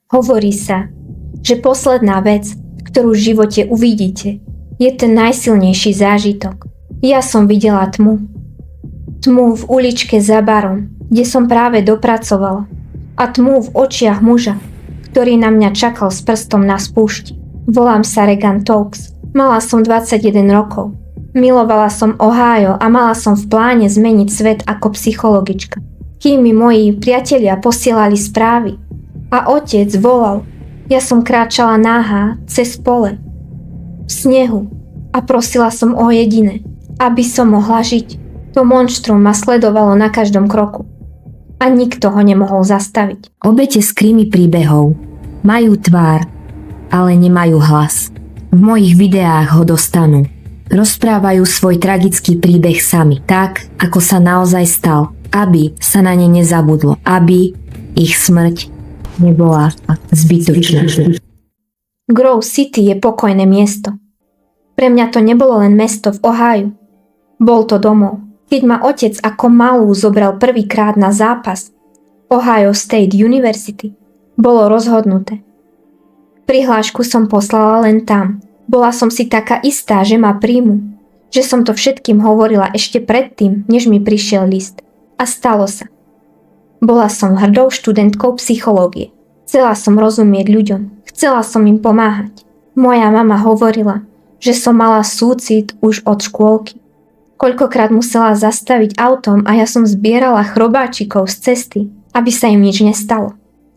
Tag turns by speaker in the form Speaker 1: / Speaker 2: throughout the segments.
Speaker 1: Hovorí sa, že posledná vec, ktorú v živote uvidíte, je ten najsilnejší zážitok. Ja som videla tmu. Tmu v uličke za barom, kde som práve dopracovala. A tmu v očiach muža, ktorý na mňa čakal s prstom na spúšti. Volám sa Regan Toaks. Mala som 21 rokov. Milovala som Ohio a mala som v pláne zmeniť svet ako psychologička. Kým mi moji priatelia posielali správy a otec volal, ja som kráčala náhá cez pole, v snehu a prosila som o jediné, aby som mohla žiť. To monštrum ma sledovalo na každom kroku a nikto ho nemohol zastaviť.
Speaker 2: Obete z krimi príbehov majú tvár, ale nemajú hlas. V mojich videách ho dostanú. Rozprávajú svoj tragický príbeh sami, tak, ako sa naozaj stal, aby sa na ne nezabudlo, aby ich smrť nebola zbytočná.
Speaker 1: Grove City je pokojné miesto. Pre mňa to nebolo len mesto v Ohiu. Bol to domov. Keď ma otec ako malú zobral prvýkrát na zápas Ohio State University, bolo rozhodnuté. Prihlášku som poslala len tam. Bola som si taká istá, že ma príjmu, že som to všetkým hovorila ešte predtým, než mi prišiel list. A stalo sa. Bola som hrdou študentkou psychológie. Chcela som rozumieť ľuďom. Chcela som im pomáhať. Moja mama hovorila, že som mala súcit už od škôlky. Koľkokrát musela zastaviť autom a ja som zbierala chrobáčikov z cesty, aby sa im nič nestalo.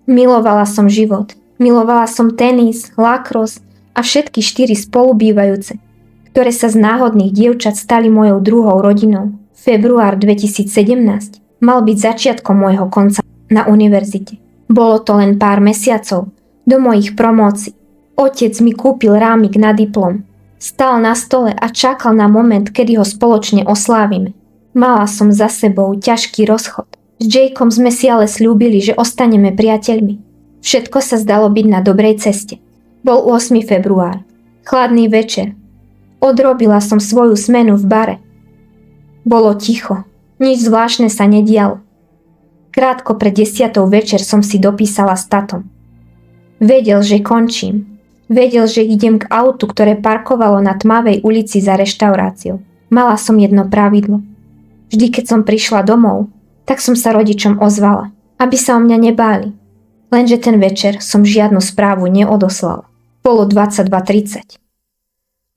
Speaker 1: Milovala som život. Milovala som tenis, lacrosse a všetky 4 spolubývajúce, ktoré sa z náhodných dievčat stali mojou druhou rodinou. Február 2017 mal byť začiatkom môjho konca na univerzite. Bolo to len pár mesiacov do mojich promócií. Otec mi kúpil rámik na diplom. Stál na stole a čakal na moment, kedy ho spoločne oslávime. Mala som za sebou ťažký rozchod. S Jakeom sme si ale sľúbili, že ostaneme priateľmi. Všetko sa zdalo byť na dobrej ceste. Bol 8. február. Chladný večer. Odrobila som svoju smenu v bare. Bolo ticho. Nič zvláštne sa nedialo. Krátko pred 10. večer som si dopísala s tatom. Vedel, že končím. Vedel, že idem k autu, ktoré parkovalo na tmavej ulici za reštauráciou. Mala som jedno pravidlo. Vždy, keď som prišla domov, tak som sa rodičom ozvala, aby sa o mňa nebáli. Lenže ten večer som žiadnu správu neodoslala. Bolo 22:30.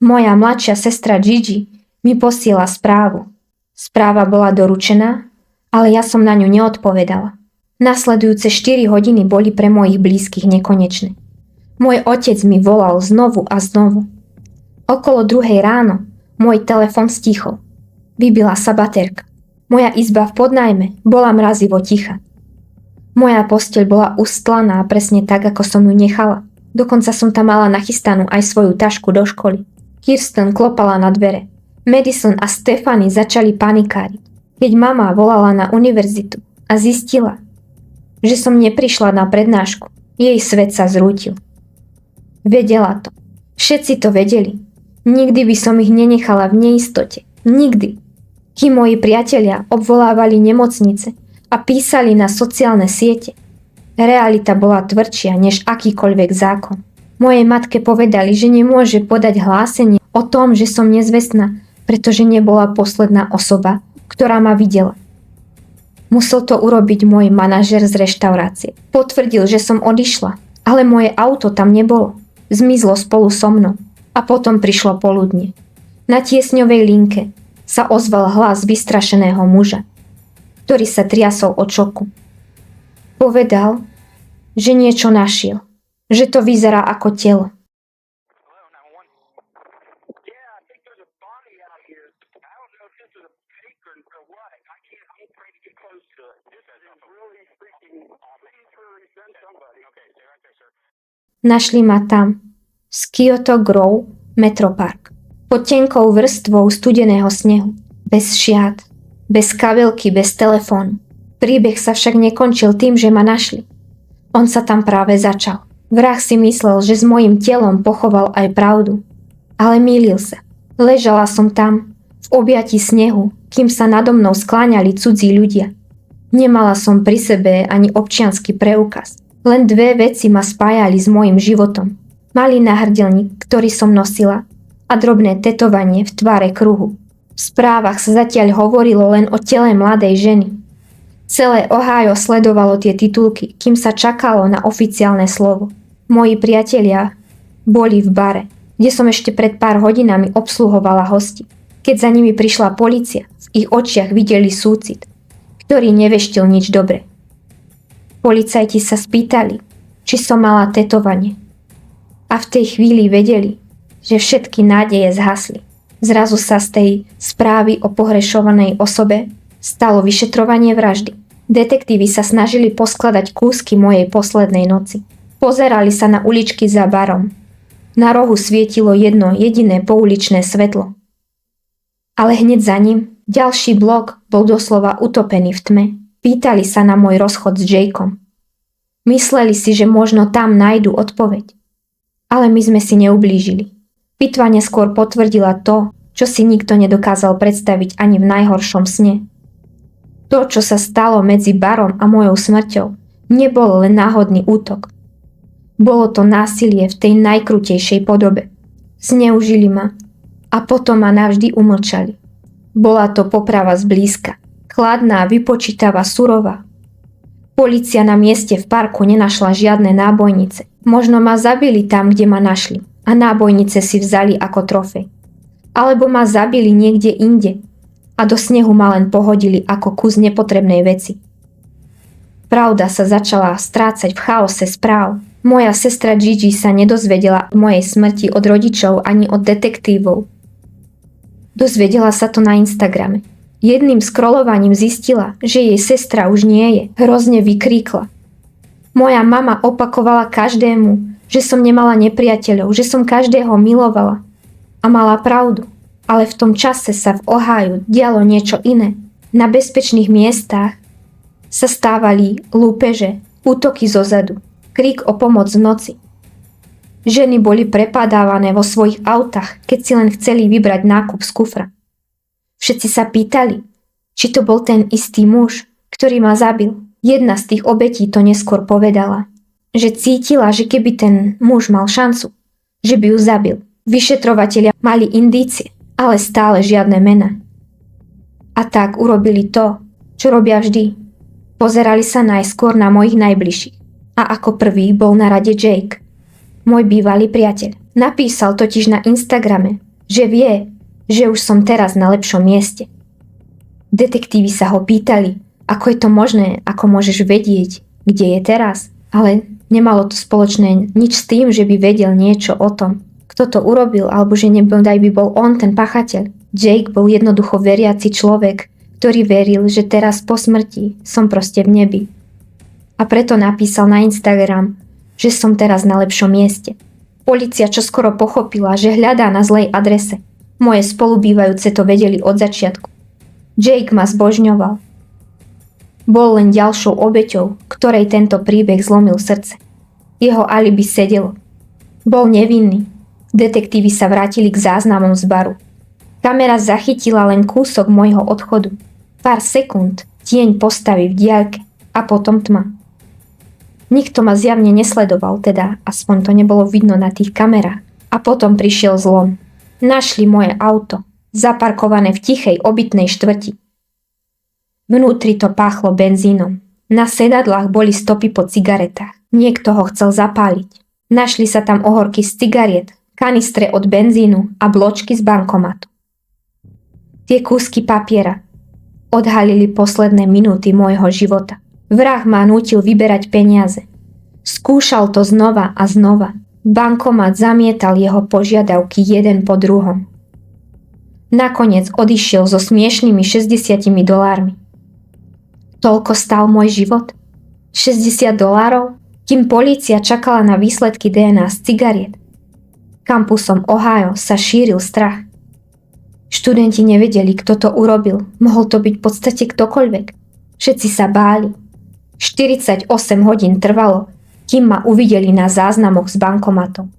Speaker 1: Moja mladšia sestra Gigi mi posiela správu. Správa bola doručená, ale ja som na ňu neodpovedala. Nasledujúce 4 hodiny boli pre mojich blízkych nekonečné. Môj otec mi volal znovu a znovu. Okolo 2:00 ráno môj telefon stichol. Vybila sa baterka. Moja izba v podnájme bola mrazivo ticha. Moja posteľ bola ustlaná presne tak, ako som ju nechala. Dokonca som tam mala nachystanú aj svoju tašku do školy. Kirsten klopala na dvere. Madison a Stephanie začali panikáriť. Keď mama volala na univerzitu a zistila, že som neprišla na prednášku, jej svet sa zrútil. Vedela to. Všetci to vedeli. Nikdy by som ich nenechala v neistote. Nikdy. Kým moji priatelia obvolávali nemocnice a písali na sociálne siete, realita bola tvrdšia než akýkoľvek zákon. Mojej matke povedali, že nemôže podať hlásenie o tom, že som nezvestná, pretože nebola posledná osoba, ktorá ma videla. Musel to urobiť môj manažer z reštaurácie. Potvrdil, že som odišla, ale moje auto tam nebolo. Zmizlo spolu so mnou. A potom prišlo poludnie. Na tiesňovej linke sa ozval hlas vystrašeného muža, ktorý sa triasol od šoku. Povedal, že niečo našiel, že to vyzerá ako telo. Našli ma tam, z Kyoto Grove Metropark, pod tenkou vrstvou studeného snehu, bez šiat, bez kabelky, bez telefónu. Príbeh sa však nekončil tým, že ma našli. On sa tam práve začal. Vrah si myslel, že s mojím telom pochoval aj pravdu. Ale mýlil sa. Ležala som tam, v objatí snehu, kým sa nado mnou skláňali cudzí ľudia. Nemala som pri sebe ani občiansky preukaz. Len dve veci ma spájali s mojim životom. Malý náhrdelník, ktorý som nosila, a drobné tetovanie v tvare kruhu. V správach sa zatiaľ hovorilo len o tele mladej ženy. Celé Ohio sledovalo tie titulky, kým sa čakalo na oficiálne slovo. Moji priatelia boli v bare, kde som ešte pred pár hodinami obsluhovala hosti. Keď za nimi prišla polícia, v ich očiach videli súcit, ktorý neveštil nič dobre. Policajti sa spýtali, či som mala tetovanie. A v tej chvíli vedeli, že všetky nádeje zhasli. Zrazu sa z tej správy o pohrešovanej osobe stalo vyšetrovanie vraždy. Detektívy sa snažili poskladať kúsky mojej poslednej noci. Pozerali sa na uličky za barom. Na rohu svietilo jedno jediné pouličné svetlo. Ale hneď za ním ďalší blok bol doslova utopený v tme. Pýtali sa na môj rozchod s Jakeom. Mysleli si, že možno tam nájdu odpoveď. Ale my sme si neublížili. Pitva neskôr potvrdila to, čo si nikto nedokázal predstaviť ani v najhoršom sne. To, čo sa stalo medzi barom a mojou smrťou, nebol len náhodný útok. Bolo to násilie v tej najkrutejšej podobe. Zneužili ma a potom ma navždy umlčali. Bola to poprava zblízka. Chladná, vypočítavá, surová. Polícia na mieste v parku nenašla žiadne nábojnice. Možno ma zabili tam, kde ma našli a nábojnice si vzali ako trofej. Alebo ma zabili niekde inde a do snehu ma len pohodili ako kus nepotrebnej veci. Pravda sa začala strácať v chaose správ. Moja sestra Gigi sa nedozvedela o mojej smrti od rodičov ani od detektívov. Dozvedela sa to na Instagrame. Jedným scrollovaním zistila, že jej sestra už nie je. Hrozne vykríkla. Moja mama opakovala každému, že som nemala nepriateľov, že som každého milovala. A mala pravdu. Ale v tom čase sa v Ohiu dialo niečo iné. Na bezpečných miestach sa stávali lúpeže, útoky zozadu, krík o pomoc v noci. Ženy boli prepadávané vo svojich autách, keď si len chceli vybrať nákup z kufra. Všetci sa pýtali, či to bol ten istý muž, ktorý ma zabil. Jedna z tých obetí to neskôr povedala, že cítila, že keby ten muž mal šancu, že by ju zabil. Vyšetrovatelia mali indície, ale stále žiadne mená. A tak urobili to, čo robia vždy. Pozerali sa najskôr na mojich najbližších. A ako prvý bol na rade Jake, môj bývalý priateľ. Napísal totiž na Instagrame, že vie, že už som teraz na lepšom mieste. Detektívy sa ho pýtali, ako je to možné, ako môžeš vedieť, kde je teraz. Ale nemalo to spoločné nič s tým, že by vedel niečo o tom, kto to urobil, alebo že nebodaj by bol on ten pachateľ. Jake bol jednoducho veriaci človek, ktorý veril, že teraz po smrti som proste v nebi. A preto napísal na Instagram, že som teraz na lepšom mieste. Polícia čoskoro pochopila, že hľadá na zlej adrese. Moje spolubývajúce to vedeli od začiatku. Jake ma zbožňoval. Bol len ďalšou obeťou, ktorej tento príbeh zlomil srdce. Jeho alibi sedelo. Bol nevinný. Detektívy sa vrátili k záznamom z baru. Kamera zachytila len kúsok môjho odchodu. Pár sekúnd, tieň postavy v diaľke a potom tma. Nikto ma zjavne nesledoval, teda aspoň to nebolo vidno na tých kamerách. A potom prišiel zlom. Našli moje auto, zaparkované v tichej obytnej štvrti. Vnútri to páchlo benzínom. Na sedadlách boli stopy po cigaretách. Niekto ho chcel zapáliť. Našli sa tam ohorky z cigariet, kanistre od benzínu a bločky z bankomatu. Tie kúsky papiera odhalili posledné minúty môjho života. Vrah ma nútil vyberať peniaze. Skúšal to znova a znova. Bankomat zamietal jeho požiadavky jeden po druhom. Nakoniec odišiel so smiešnými $60. Toľko stál môj život? $60? Kým polícia čakala na výsledky DNA z cigariet. Kampusom Ohio sa šíril strach. Študenti nevedeli, kto to urobil. Mohol to byť v podstate ktokoľvek. Všetci sa báli. 48 hodín trvalo, kým ma uvideli na záznamoch z bankomatov.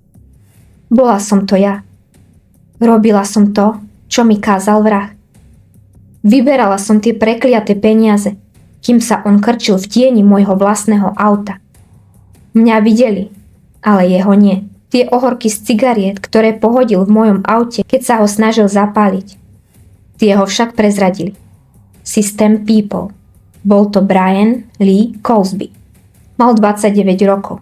Speaker 1: Bola som to ja. Robila som to, čo mi kázal vrah. Vyberala som tie prekliaté peniaze, kým sa on krčil v tieni môjho vlastného auta. Mňa videli, ale jeho nie. Tie ohorky z cigariet, ktoré pohodil v mojom aute, keď sa ho snažil zapáliť. Tie ho však prezradili. System People. Bol to Brian Lee Cosby. Mal 29 rokov.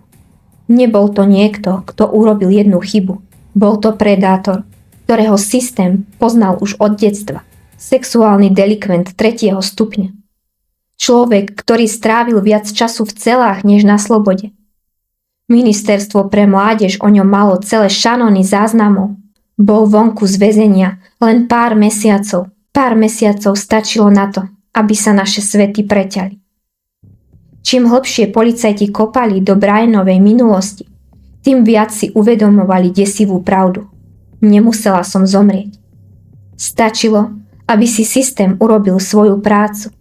Speaker 1: Nebol to niekto, kto urobil jednu chybu. Bol to predátor, ktorého systém poznal už od detstva. Sexuálny delikvent 3. stupňa. Človek, ktorý strávil viac času v celách než na slobode. Ministerstvo pre mládež o ňom malo celé šanóny záznamov. Bol vonku z väzenia len pár mesiacov. Pár mesiacov stačilo na to, aby sa naše svety preťali. Čím hlbšie policajti kopali do Brianovej minulosti, tým viac si uvedomovali desivú pravdu. Nemusela som zomrieť. Stačilo, aby si systém urobil svoju prácu.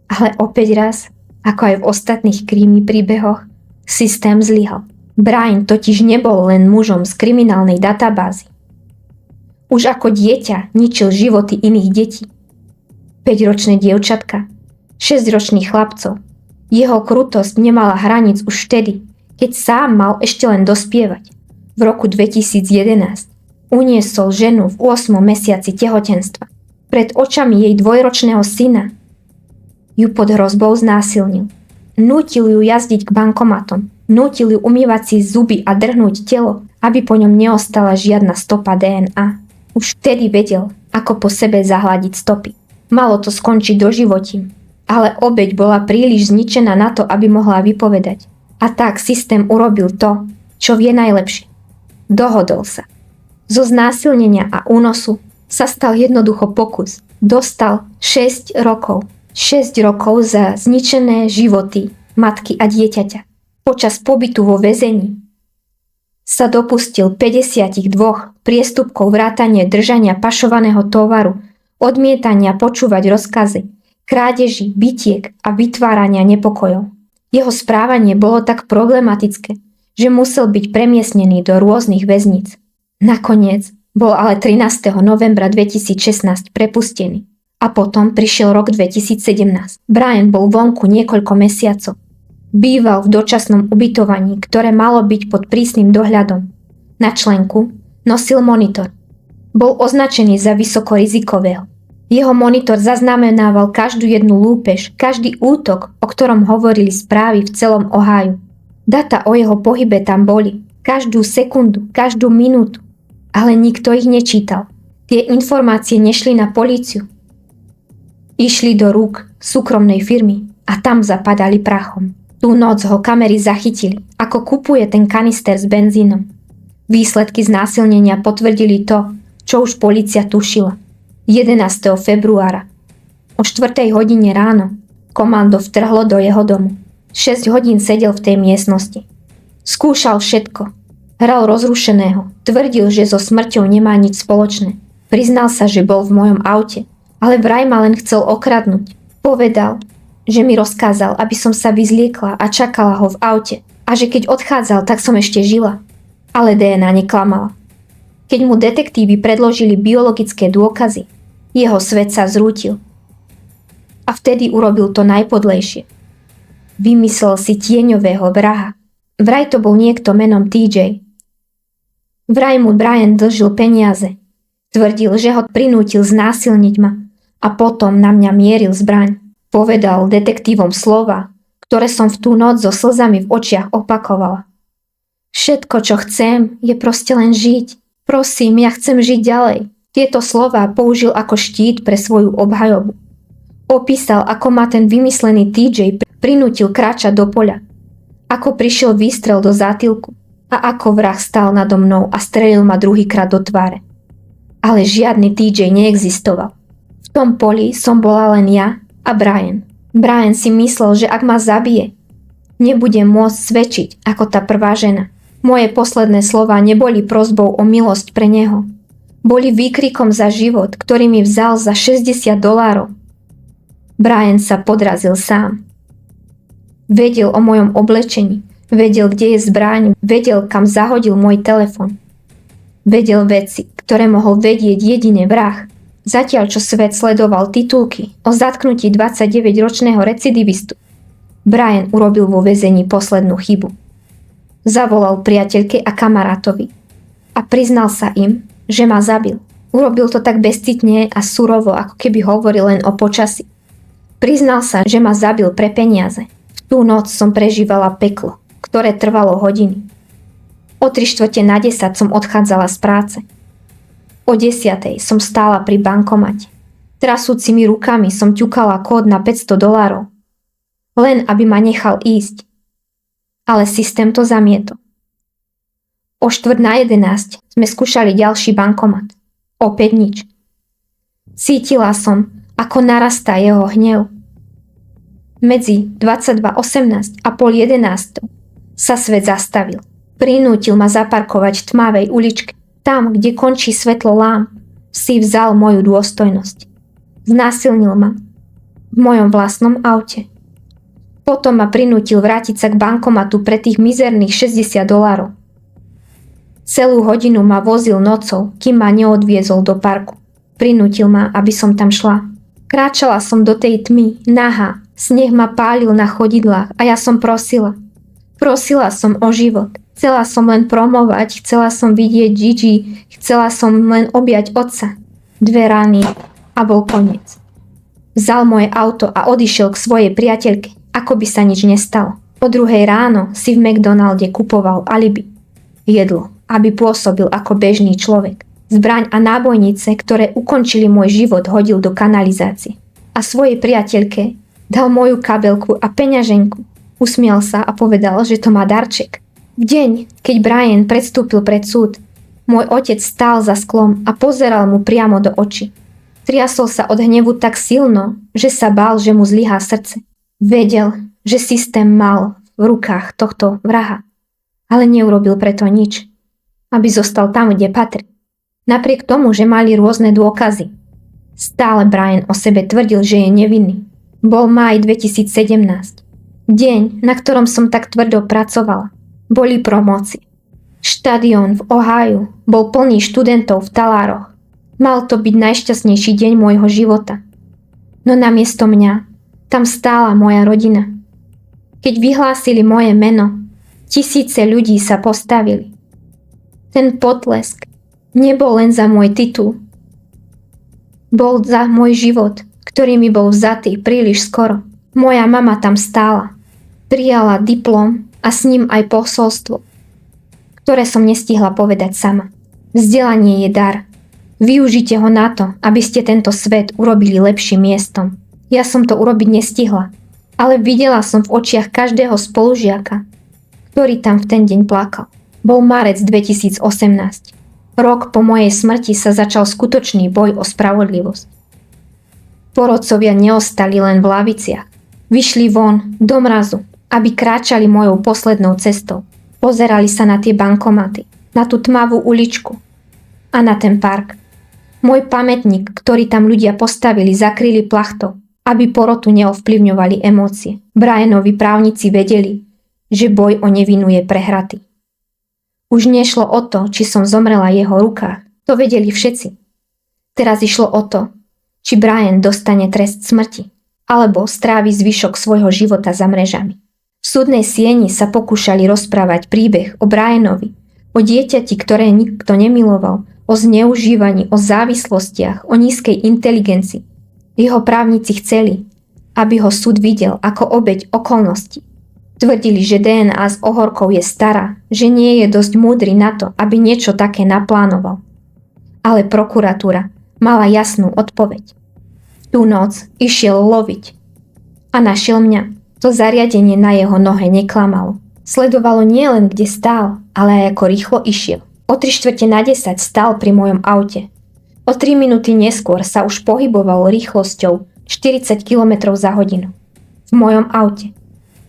Speaker 1: Ale opäť raz, ako aj v ostatných krimi príbehoch, systém zlyhal. Brian totiž nebol len mužom z kriminálnej databázy. Už ako dieťa ničil životy iných detí. 5-ročné dievčatka, 6-ročných chlapcov. Jeho krutosť nemala hraníc už vtedy, keď sám mal ešte len dospievať. V roku 2011 uniesol ženu v 8. mesiaci tehotenstva. Pred očami jej 2-ročného syna ju pod hrozbou znásilnil. Nútil ju jazdiť k bankomatom. Nútil ju umývať si zuby a drhnúť telo, aby po ňom neostala žiadna stopa DNA. Už vtedy vedel, ako po sebe zahľadiť stopy. Malo to skončiť doživotím, ale obeť bola príliš zničená na to, aby mohla vypovedať. A tak systém urobil to, čo vie najlepšie. Dohodol sa. Zo znásilnenia a únosu sa stal jednoducho pokus. Dostal 6 rokov. 6 rokov za zničené životy matky a dieťaťa. Počas pobytu vo väzení sa dopustil 52 priestupkov vrátane držania pašovaného tovaru, odmietania počúvať rozkazy, krádeží, bitiek a vytvárania nepokojov. Jeho správanie bolo tak problematické, že musel byť premiestnený do rôznych väzníc. Nakoniec bol ale 13. novembra 2016 prepustený. A potom prišiel rok 2017. Brian bol vonku niekoľko mesiacov. Býval v dočasnom ubytovaní, ktoré malo byť pod prísnym dohľadom. Na členku nosil monitor. Bol označený za vysokorizikového. Jeho monitor zaznamenával každú jednu lúpež, každý útok, o ktorom hovorili správy v celom Ohiu. Data o jeho pohybe tam boli. Každú sekundu, každú minútu. Ale nikto ich nečítal. Tie informácie nešli na políciu. Išli do rúk súkromnej firmy a tam zapadali prachom. Tú noc ho kamery zachytili, ako kupuje ten kanister s benzínom. Výsledky znásilnenia potvrdili to, čo už polícia tušila. 11. februára. O 4. hodine ráno komando vtrhlo do jeho domu. 6 hodín sedel v tej miestnosti. Skúšal všetko. Hral rozrušeného. Tvrdil, že so smrťou nemá nič spoločné. Priznal sa, že bol v mojom aute. Ale vraj ma len chcel okradnúť. Povedal, že mi rozkázal, aby som sa vyzliekla a čakala ho v aute a že keď odchádzal, tak som ešte žila. Ale DNA neklamala. Keď mu detektívy predložili biologické dôkazy, jeho svet sa zrútil. A vtedy urobil to najpodlejšie. Vymyslel si tieňového vraha. Vraj to bol niekto menom TJ. Vraj mu Brian dlžil peniaze. Tvrdil, že ho prinútil znásilniť ma. A potom na mňa mieril zbraň. Povedal detektívom slova, ktoré som v tú noc so slzami v očiach opakovala. Všetko, čo chcem, je proste len žiť. Prosím, ja chcem žiť ďalej. Tieto slová použil ako štít pre svoju obhajobu. Opísal, ako ma ten vymyslený TJ prinútil kráčať do poľa. Ako prišiel výstrel do zátylku a ako vrah stál nado mnou a strelil ma druhýkrát do tváre. Ale žiadny TJ neexistoval. V tom poli som bola len ja a Brian. Brian si myslel, že ak ma zabije, nebudem môcť svedčiť ako tá prvá žena. Moje posledné slová neboli prosbou o milosť pre neho. Boli výkrikom za život, ktorý mi vzal za $60. Brian sa podrazil sám. Vedel o mojom oblečení, vedel, kde je zbraň, vedel, kam zahodil môj telefon. Vedel veci, ktoré mohol vedieť jedine vrah. Zatiaľ, čo svet sledoval titulky o zatknutí 29-ročného recidivistu, Brian urobil vo väzení poslednú chybu. Zavolal priateľke a kamarátovi a priznal sa im, že ma zabil. Urobil to tak bezcitne a surovo, ako keby hovoril len o počasí. Priznal sa, že ma zabil pre peniaze. V tú noc som prežívala peklo, ktoré trvalo hodiny. O 9:45 som odchádzala z práce. O 10:00 som stála pri bankomate. Trasúcimi rukami som ťukala kód na $500. Len aby ma nechal ísť. Ale systém to zamietol. O 10:45 sme skúšali ďalší bankomat. Opäť nič. Cítila som, ako narastá jeho hnev. Medzi 22:18 a 10:30 sa svet zastavil. Prinútil ma zaparkovať v tmavej uličke. Tam, kde končí svetlo lám, si vzal moju dôstojnosť. Znásilnil ma. V mojom vlastnom aute. Potom ma prinútil vrátiť sa k bankomatu pre tých mizerných $60. Celú hodinu ma vozil nocou, kým ma neodviezol do parku. Prinútil ma, aby som tam šla. Kráčala som do tej tmy, nahá. Sneh ma pálil na chodidlách a ja som prosila. Prosila som o život. Chcela som len promovať, chcela som vidieť Gigi, chcela som len objať otca. 2 rány a bol koniec. Vzal moje auto a odišiel k svojej priateľke, ako by sa nič nestalo. O 2:00 ráno si v McDonalde kupoval alibi. Jedlo, aby pôsobil ako bežný človek. Zbraň a nábojnice, ktoré ukončili môj život, hodil do kanalizácie. A svojej priateľke dal moju kabelku a peňaženku. Usmial sa a povedal, že to má darček. V deň, keď Brian predstúpil pred súd, môj otec stál za sklom a pozeral mu priamo do očí. Triasol sa od hnevu tak silno, že sa bál, že mu zlyhá srdce. Vedel, že systém mal v rukách tohto vraha, ale neurobil preto nič, aby zostal tam, kde patrí. Napriek tomu, že mali rôzne dôkazy, stále Brian o sebe tvrdil, že je nevinný. Bol máj 2017. Deň, na ktorom som tak tvrdo pracovala. Boli promócie. Štadión v Ohiu bol plný študentov v talároch. Mal to byť najšťastnejší deň môjho života. No namiesto mňa tam stála moja rodina. Keď vyhlásili moje meno, tisíce ľudí sa postavili. Ten potlesk nebol len za môj titul. Bol za môj život, ktorý mi bol vzatý príliš skoro. Moja mama tam stála. Prijala diplom a s ním aj posolstvo, ktoré som nestihla povedať sama. Vzdelanie je dar. Využite ho na to, aby ste tento svet urobili lepším miestom. Ja som to urobiť nestihla, ale videla som v očiach každého spolužiaka, ktorý tam v ten deň plakal. Bol marec 2018. Rok po mojej smrti sa začal skutočný boj o spravodlivosť. Porodcovia neostali len v laviciach. Vyšli von, do mrazu, aby kráčali mojou poslednou cestou. Pozerali sa na tie bankomaty, na tú tmavú uličku a na ten park. Môj pamätník, ktorý tam ľudia postavili, zakryli plachtou, aby porotu neovplyvňovali emócie. Brianovi právnici vedeli, že boj o nevinu je prehratý. Už nešlo o to, či som zomrela v jeho rukách. To vedeli všetci. Teraz išlo o to, či Brian dostane trest smrti, alebo strávi zvyšok svojho života za mrežami. V súdnej sieni sa pokúšali rozprávať príbeh o Brianovi, o dieťati, ktoré nikto nemiloval, o zneužívaní, o závislostiach, o nízkej inteligencii. Jeho právnici chceli, aby ho súd videl ako obeť okolností. Tvrdili, že DNA s ohorkou je stará, že nie je dosť múdry na to, aby niečo také naplánoval. Ale prokuratúra mala jasnú odpoveď. V tú noc išiel loviť a našiel mňa. To zariadenie na jeho nohe neklamalo. Sledovalo nielen, kde stál, ale aj ako rýchlo išiel. O 9:45 stál pri mojom aute. O 3 minúty neskôr sa už pohyboval rýchlosťou 40 km za hodinu. V mojom aute.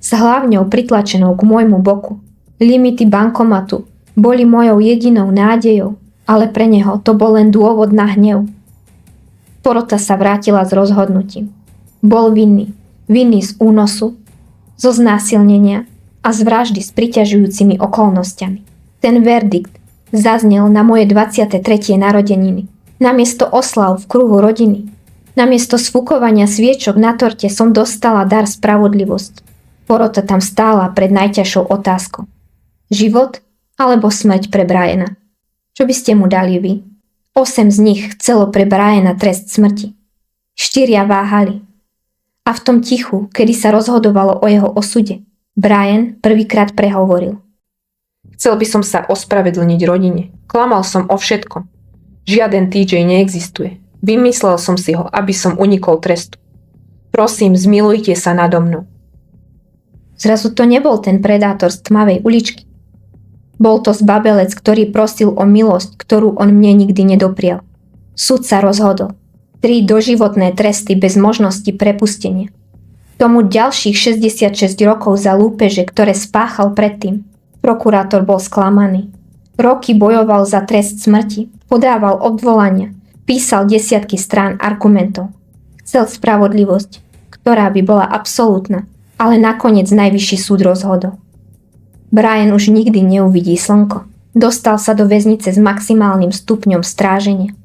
Speaker 1: S hlavňou pritlačenou k môjmu boku. Limity bankomatu boli mojou jedinou nádejou, ale pre neho to bol len dôvod na hnev. Porota sa vrátila s rozhodnutím. Bol vinný. Vinný z únosu, zo znásilnenia a z vraždy s priťažujúcimi okolnostiami. Ten verdikt zaznel na moje 23. narodeniny. Namiesto oslav v kruhu rodiny, namiesto sfúkovania sviečok na torte som dostala dar spravodlivosť. Porota tam stála pred najťažšou otázkou. Život alebo smrť pre Briana? Čo by ste mu dali vy? 8 z nich chcelo pre Briana trest smrti. 4 váhali. A v tom tichu, kedy sa rozhodovalo o jeho osude, Brian prvýkrát prehovoril.
Speaker 3: Chcel by som sa ospravedlniť rodine. Klamal som o všetkom. Žiaden TJ neexistuje. Vymyslel som si ho, aby som unikol trestu. Prosím, zmilujte sa nado mnou.
Speaker 1: Zrazu to nebol ten predátor z tmavej uličky. Bol to zbabelec, ktorý prosil o milosť, ktorú on mne nikdy nedoprial. Súd sa rozhodol. 3 doživotné tresty bez možnosti prepustenia. Tomu ďalších 66 rokov za lúpeže, ktoré spáchal predtým. Prokurátor bol sklamaný. Roky bojoval za trest smrti, podával obvolania, písal desiatky strán argumentov. Chcel spravodlivosť, ktorá by bola absolútna. Ale nakoniec najvyšší súd rozhodol. Brian už nikdy neuvidí slnko. Dostal sa do väznice s maximálnym stupňom stráženia.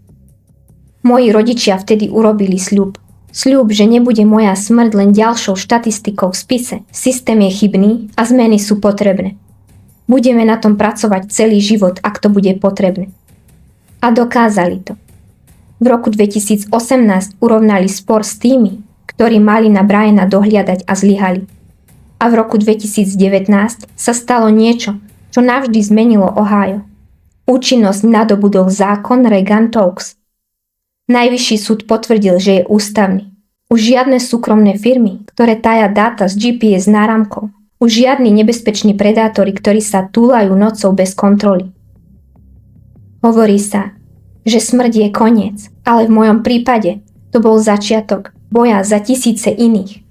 Speaker 1: Moji rodičia vtedy urobili sľub. Sľub, že nebude moja smrť len ďalšou štatistikou v spise. Systém je chybný a zmeny sú potrebné. Budeme na tom pracovať celý život, ak to bude potrebné. A dokázali to. V roku 2018 urovnali spor s tými, ktorí mali na Briana dohliadať a zlyhali. A v roku 2019 sa stalo niečo, čo navždy zmenilo Ohio. Účinnosť nadobudol zákon Reagan-Stokes. Najvyšší súd potvrdil, že je ústavný. Už žiadne súkromné firmy, ktoré taja dáta z GPS náramkov. Už žiadni nebezpeční predátori, ktorí sa túlajú nocou bez kontroly. Hovorí sa, že smrť je koniec, ale v mojom prípade to bol začiatok boja za tisíce iných.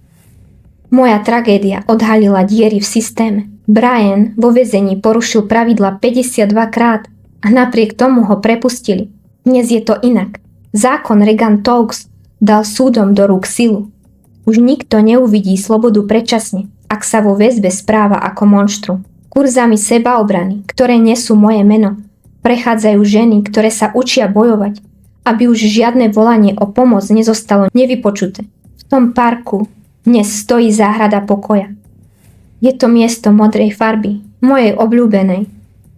Speaker 1: Moja tragédia odhalila diery v systéme. Brian vo väzení porušil pravidla 52 krát a napriek tomu ho prepustili. Dnes je to inak. Zákon Reagan-Stokes dal súdom do rúk silu. Už nikto neuvidí slobodu predčasne, ak sa vo väzbe správa ako monštrum. Kurzami sebaobrany, ktoré nesú moje meno, prechádzajú ženy, ktoré sa učia bojovať, aby už žiadne volanie o pomoc nezostalo nevypočuté. V tom parku dnes stojí záhrada pokoja. Je to miesto modrej farby, mojej obľúbenej.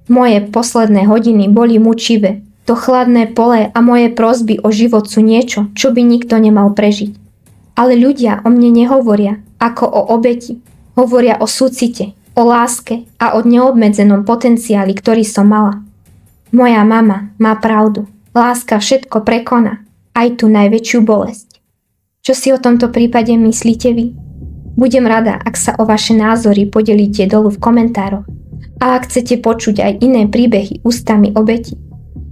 Speaker 1: Moje posledné hodiny boli mučivé. To chladné pole a moje prosby o život sú niečo, čo by nikto nemal prežiť. Ale ľudia o mne nehovoria ako o obeti. Hovoria o súcite, o láske a o neobmedzenom potenciáli, ktorý som mala. Moja mama má pravdu. Láska všetko prekoná, aj tú najväčšiu bolesť. Čo si o tomto prípade myslíte vy? Budem rada, ak sa o vaše názory podelíte dolu v komentároch. A ak chcete počuť aj iné príbehy ústami obeti,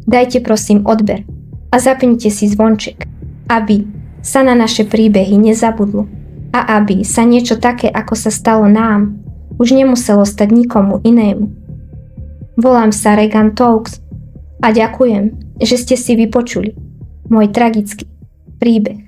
Speaker 1: dajte prosím odber a zapnite si zvonček, aby sa na naše príbehy nezabudlo a aby sa niečo také, ako sa stalo nám, už nemuselo stať nikomu inému. Volám sa Reagan-Stokes a ďakujem, že ste si vypočuli môj tragický príbeh.